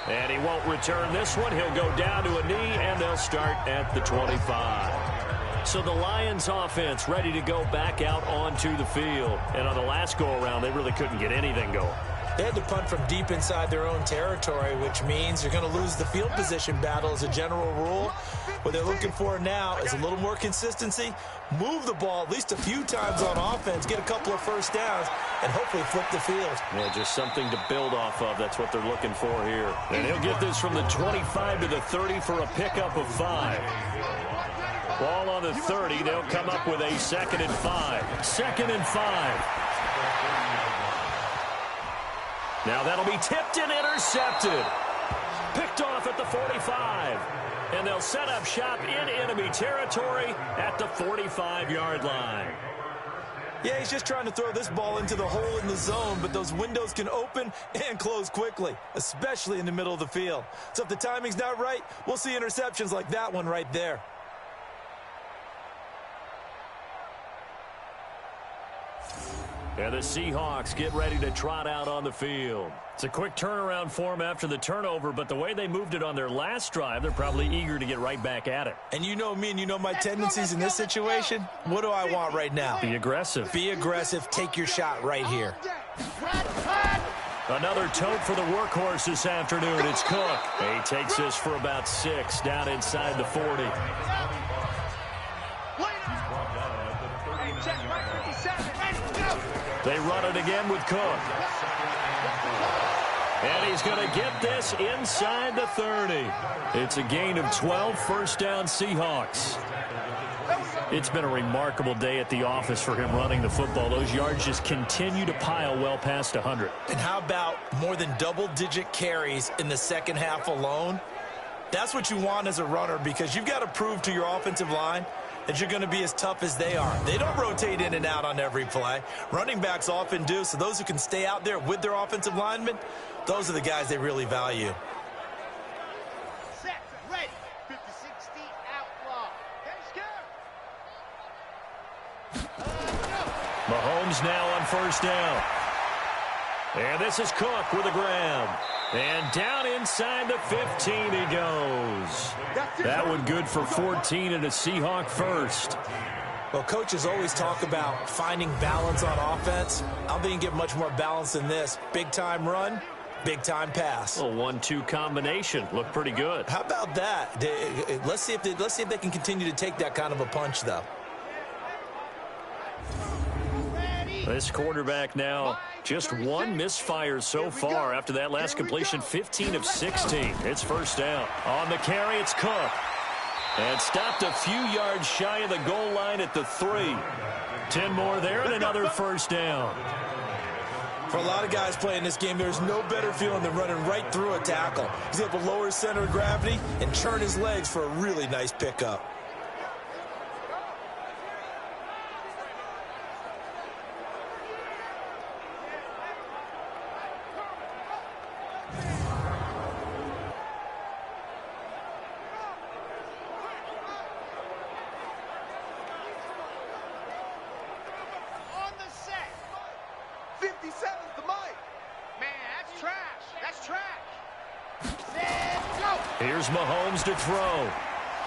And he won't return this one. He'll go down to a knee, and they'll start at the 25. So the Lions offense ready to go back out onto the field. And on the last go-around, they really couldn't get anything going. They had to punt from deep inside their own territory, which means you're going to lose the field position battle as a general rule. What they're looking for now is a little more consistency, move the ball at least a few times on offense, get a couple of 1st downs, and hopefully flip the field. Yeah, just something to build off of. That's what they're looking for here. And he'll get this from the 25 to the 30 for a pickup of 5. Ball on the 30. They'll come up with a 2nd and 5. 2nd and 5. Now that'll be tipped and intercepted. Picked off at the 45. And they'll set up shop in enemy territory at the 45-yard line. Yeah, he's just trying to throw this ball into the hole in the zone, but those windows can open and close quickly, especially in the middle of the field. So if the timing's not right, we'll see interceptions like that one right there. And the Seahawks get ready to trot out on the field. It's a quick turnaround for them after the turnover, but the way they moved it on their last drive, they're probably eager to get right back at it. And you know me and you know my tendencies in this situation. What do I want right now? Be aggressive. Be aggressive. Take your shot right here. Another tote for the workhorse this afternoon. It's Cook. He takes this for about 6 down inside the 40. They run it again with Cook. And he's going to get this inside the 30. It's a gain of 12, first down Seahawks. It's been a remarkable day at the office for him running the football. Those yards just continue to pile well past 100. And how about more than double-digit carries in the second half alone? That's what you want as a runner, because you've got to prove to your offensive line that you're going to be as tough as they are. They don't rotate in and out on every play. Running backs often do, so those who can stay out there with their offensive linemen, those are the guys they really value. Set, ready. 50-60, outlaw. Mahomes now on first down. And this is Cook with a grab. And down inside the 15 he goes. That one good for 14 and a Seahawk first. Well, coaches always talk about finding balance on offense. I'm being given much more balance than this. Big-time run, big-time pass. A 1-2 combination. Looked pretty good. How about that? Let's see if they can continue to take that kind of a punch, though. This quarterback now just one misfire so far after that last completion, 15 of 16. It's first down. On the carry, it's Cook. And stopped a few yards shy of the goal line at the 3. 10 more there and another first down. For a lot of guys playing this game, there's no better feeling than running right through a tackle. He's able to lower his center of gravity and churn his legs for a really nice pickup. Here's Mahomes to throw.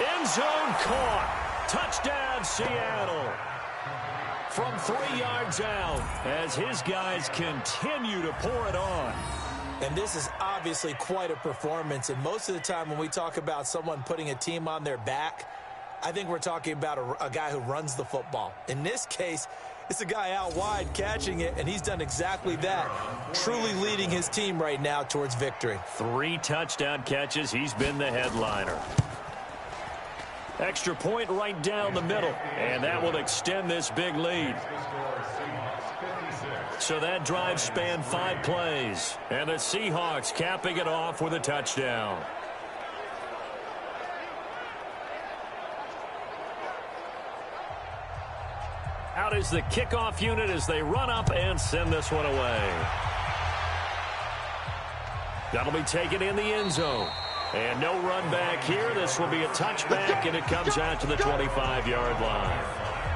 End zone caught. Touchdown, Seattle. From 3 yards out as his guys continue to pour it on. And this is obviously quite a performance. And most of the time when we talk about someone putting a team on their back, I think we're talking about a guy who runs the football. In this case, it's a guy out wide catching it, and he's done exactly that, truly leading his team right now towards victory. 3 touchdown catches. He's been the headliner. Extra point right down the middle, and that will extend this big lead. So that drive spanned 5 plays, and the Seahawks capping it off with a touchdown. Out is the kickoff unit as they run up and send this one away. That'll be taken in the end zone. And no run back here. This will be a touchback, and it comes out to the 25-yard line.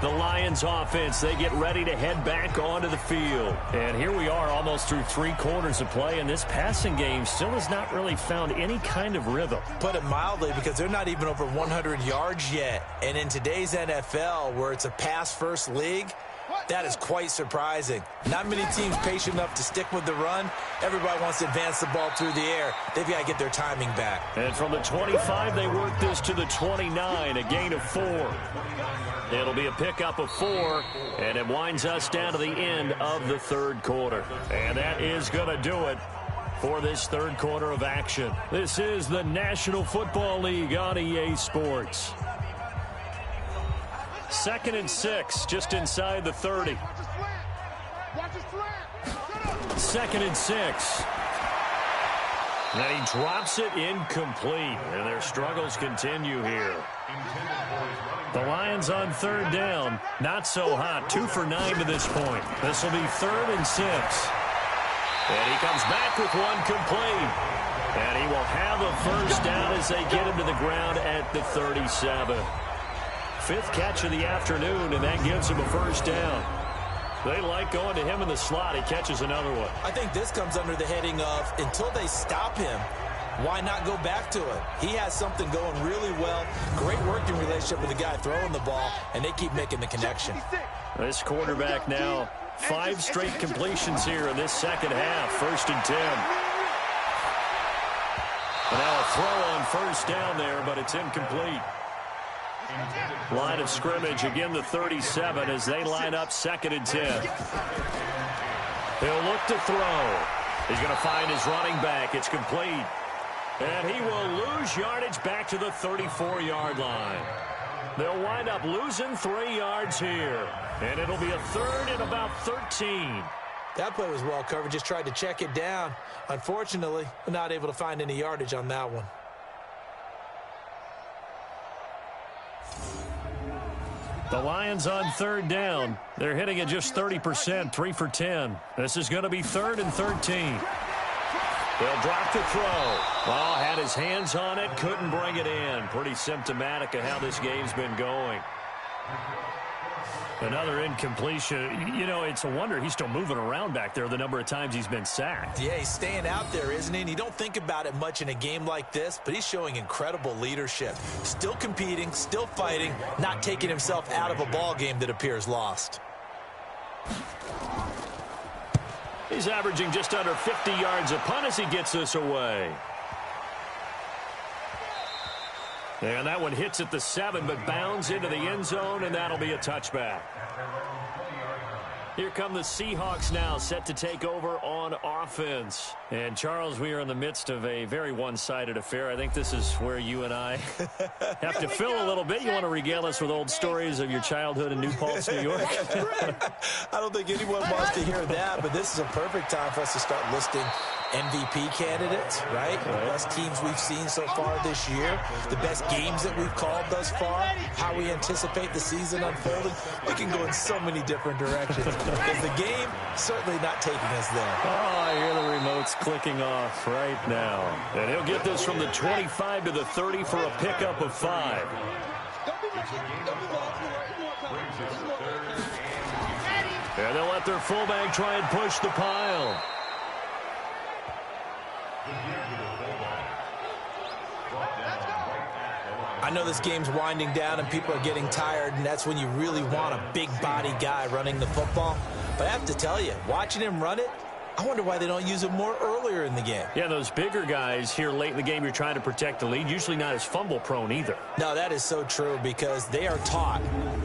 The Lions offense, they get ready to head back onto the field. And here we are almost through 3 quarters of play, and this passing game still has not really found any kind of rhythm. Put it mildly, because they're not even over 100 yards yet. And in today's NFL, where it's a pass-first league, that is quite surprising. Not many teams patient enough to stick with the run. Everybody wants to advance the ball through the air. They've got to get their timing back. And from the 25, they work this to the 29, a gain of 4. It'll be a pickup of 4, and it winds us down to the end of the third quarter. And that is going to do it for this third quarter of action. This is the National Football League on EA Sports. 2nd and 6, just inside the 30. 2nd and 6. And he drops it incomplete, and their struggles continue here. The Lions on third down. Not so hot. 2 for 9 to this point. This will be 3rd and 6. And he comes back with one complete. And he will have a first down as they get him to the ground at the 37. 5th catch of the afternoon, and that gives him a first down. They like going to him in the slot. He catches another one. I think this comes under the heading of until they stop him, why not go back to it? He has something going really well. Great working relationship with the guy throwing the ball, and they keep making the connection. This quarterback now 5 straight completions here in this second half. 1st and 10. And now a throw on first down there, but it's incomplete. Line of scrimmage, again the 37 as they line up 2nd and 10. He'll look to throw. He's going to find his running back. It's complete. And he will lose yardage back to the 34-yard line. They'll wind up losing 3 yards here. And it'll be a 3rd and about 13. That play was well covered. Just tried to check it down. Unfortunately, not able to find any yardage on that one. The Lions on 3rd down. They're hitting at just 30%, 3 for 10. This is going to be 3rd and 13. They'll drop the throw. Oh, had his hands on it, couldn't bring it in. Pretty symptomatic of how this game's been going. Another incompletion. You know, it's a wonder he's still moving around back there the number of times he's been sacked. Yeah, he's staying out there, isn't he? And you don't think about it much in a game like this, but he's showing incredible leadership. Still competing, still fighting, not taking himself out of a ball game that appears lost. He's averaging just under 50 yards a punt as he gets this away. And that one hits at the 7, but bounds into the end zone, and that'll be a touchback. Here come the Seahawks now, set to take over on offense. And, Charles, we are in the midst of a very one-sided affair. I think this is where you and I have to fill a little bit. You want to regale us with old stories of your childhood in New Paltz, New York? I don't think anyone wants to hear that, but this is a perfect time for us to start listing MVP candidates, right? The best teams we've seen so far this year, the best games that we've called thus far, how we anticipate the season unfolding. We can go in so many different directions because the game certainly not taking us there. Oh, I hear the remote's clicking off right now. And he'll get this from the 25 to the 30 for a pickup of 5. And they'll let their fullback try and push the pile. I know this game's winding down and people are getting tired, and that's when you really want a big body guy running the football. But I have to tell you, watching him run it, I wonder why they don't use him more earlier in the game. Yeah, those bigger guys here late in the game, you're trying to protect the lead, usually not as fumble prone either. No, that is so true because they are taught,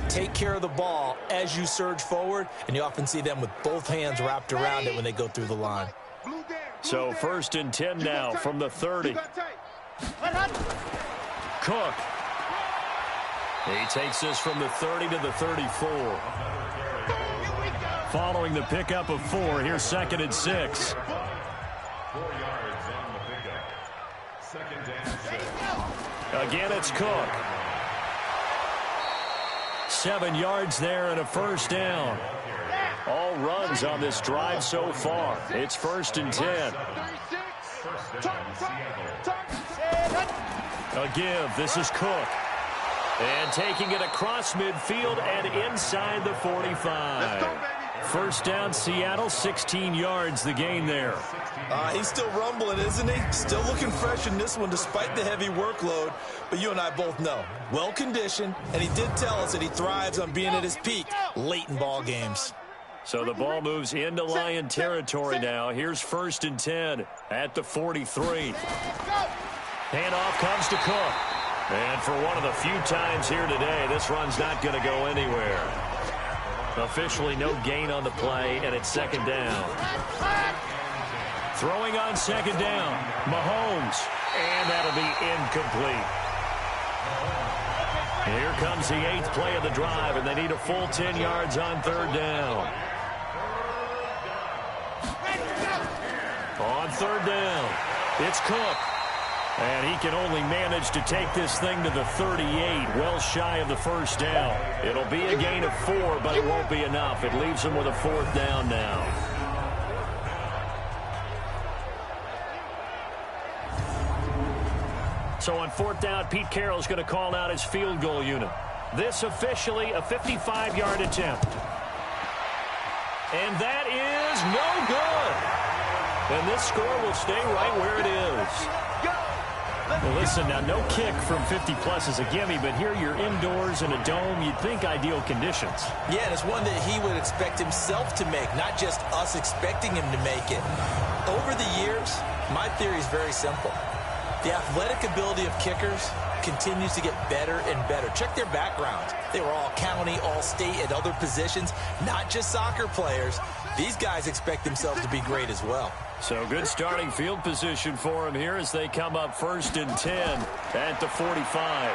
take care of the ball as you surge forward, and you often see them with both hands wrapped around it when they go through the line. So 1st and 10 now from the 30. Cook. He takes this from the 30 to the 34. Following the pickup of 4, here's 2nd and 6. 4 yards on the pickup. 2nd and 6. Again, it's Cook. 7 yards there and a first down. All runs on this drive so far. It's 1st and 10. A give. This is Cook. And taking it across midfield and inside the 45. First down, Seattle, 16 yards the gain there. He's still rumbling, isn't he? Still looking fresh in this one despite the heavy workload. But you and I both know, well-conditioned, and he did tell us that he thrives on being at his peak late in ball games. So the ball moves into Lion territory now. Here's 1st and 10 at the 43. Handoff comes to Cook. And for one of the few times here today, this run's not going to go anywhere. Officially no gain on the play, and it's 2nd down. Throwing on 2nd down, Mahomes, and that'll be incomplete. Here comes the 8th play of the drive, and they need a full 10 yards on 3rd down. On 3rd down, It's Cook. And he can only manage to take this thing to the 38, well shy of the first down. It'll be a gain of 4, but it won't be enough. It leaves him with a 4th down now. So on 4th down, Pete Carroll's going to call out his field goal unit. This officially a 55-yard attempt. And that is no good. And this score will stay right where it is. Well, listen, now no kick from 50-plus is a gimme, but here you're indoors in a dome. You'd think ideal conditions. Yeah, and it's one that he would expect himself to make, not just us expecting him to make it. Over the years, my theory is very simple. The athletic ability of kickers continues to get better and better. Check their backgrounds. They were all county, all state, at other positions, not just soccer players. These guys expect themselves to be great as well. So good starting field position for him here as they come up 1st and 10 at the 45.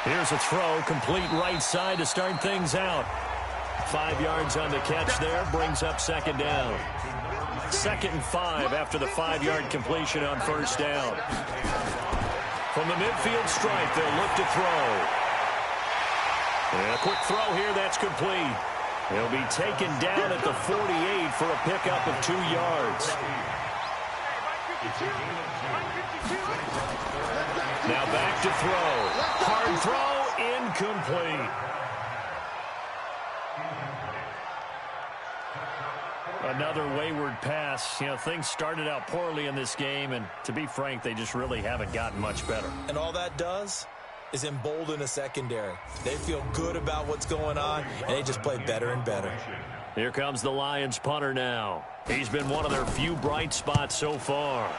Here's a throw, complete right side to start things out. 5 yards on the catch there, brings up 2nd down. 2nd and 5 after the 5-yard completion on 1st down. From the midfield stripe, they'll look to throw. And a quick throw here, that's complete. He'll be taken down at the 48 for a pickup of 2 yards. Now back to throw. Hard throw, incomplete. Another wayward pass. You know, things started out poorly in this game, and to be frank, they just really haven't gotten much better. And all that does is embolden a secondary. They feel good about what's going on, and they just play better and better. Here comes the Lions punter now. He's been one of their few bright spots so far.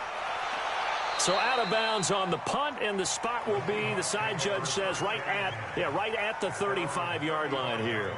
So out of bounds on the punt, and the spot will be, the side judge says, right at the 35-yard line here.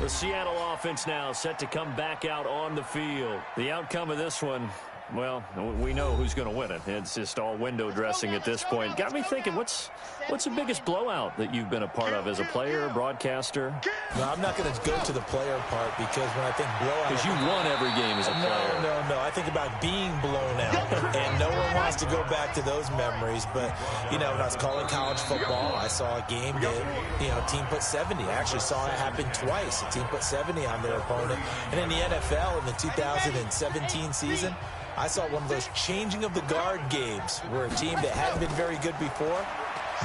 The Seattle offense now set to come back out on the field. The outcome of this one, well, we know who's going to win it. It's just all window dressing at this point. Got me thinking, what's the biggest blowout that you've been a part of as a player, broadcaster? No, I'm not going to go to the player part because when I think blowout... Because you won every game as a player. No. I think about being blown out, and no one wants to go back to those memories. But, you know, when I was calling college football, I saw a game that, you know, a team put 70. I actually saw it happen twice. A team put 70 on their opponent. And in the NFL, in the 2017 season, I saw one of those changing of the guard games where a team that hadn't been very good before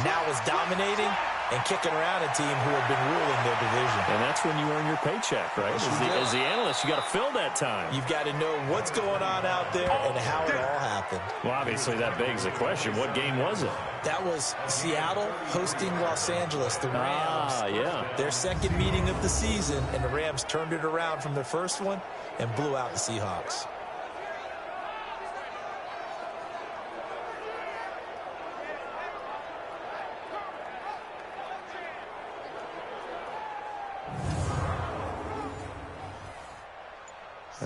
now is dominating and kicking around a team who had been ruling their division. And that's when you earn your paycheck, right? As the analyst, you got to fill that time. You've got to know what's going on out there and how it all happened. Well, obviously that begs the question, what game was it? That was Seattle hosting Los Angeles, the Rams. Yeah. Their second meeting of the season, and the Rams turned it around from their first one and blew out the Seahawks.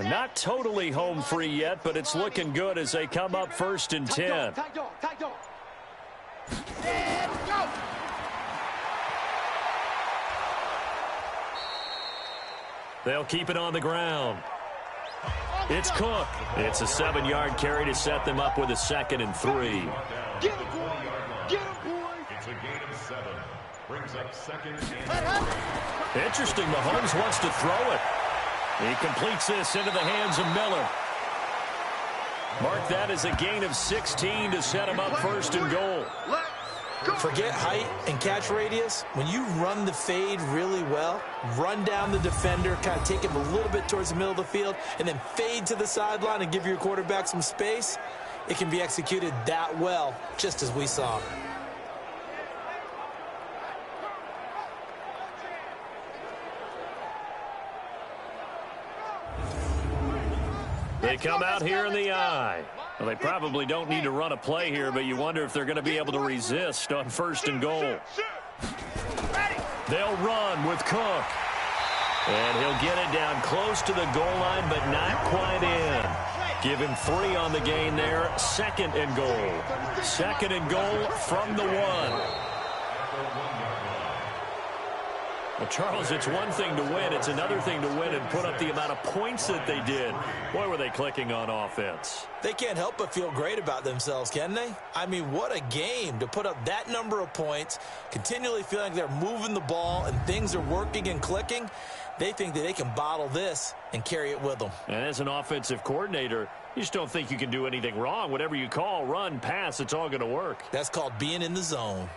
Not totally home free yet, but it's looking good as they come up 1st and 10. They'll keep it on the ground. It's Cook. It's a 7-yard carry to set them up with a 2nd and 3. Get him, boy. Get him, boy. It's a gain of 7. Brings up 2nd and 3. Interesting. Mahomes wants to throw it. He completes this into the hands of Miller. Mark that as a gain of 16 to set him up 1st and goal. Forget height and catch radius. When you run the fade really well, run down the defender, kind of take him a little bit towards the middle of the field, and then fade to the sideline and give your quarterback some space, it can be executed that well, just as we saw. They come out here in the eye. Well, they probably don't need to run a play here, but you wonder if they're going to be able to resist on 1st and goal. They'll run with Cook. And he'll get it down close to the goal line, but not quite in. Give him 3 on the gain there. 2nd and goal. 2nd and goal from the 1. Well, Charles, it's one thing to win. It's another thing to win and put up the amount of points that they did. Boy, were they clicking on offense. They can't help but feel great about themselves, can they? I mean, what a game to put up that number of points, continually feeling like they're moving the ball and things are working and clicking. They think that they can bottle this and carry it with them. And as an offensive coordinator, you just don't think you can do anything wrong. Whatever you call, run, pass, it's all going to work. That's called being in the zone.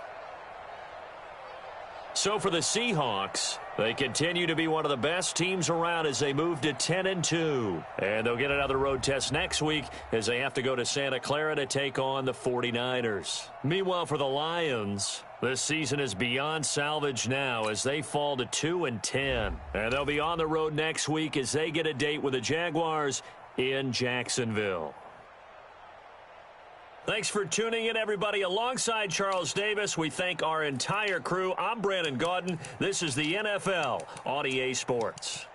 So for the Seahawks, they continue to be one of the best teams around as they move to 10-2. And they'll get another road test next week as they have to go to Santa Clara to take on the 49ers. Meanwhile, for the Lions, this season is beyond salvage now as they fall to 2-10. And they'll be on the road next week as they get a date with the Jaguars in Jacksonville. Thanks for tuning in, everybody. Alongside Charles Davis, we thank our entire crew. I'm Brandon Gaudin. This is the NFL on EA Sports.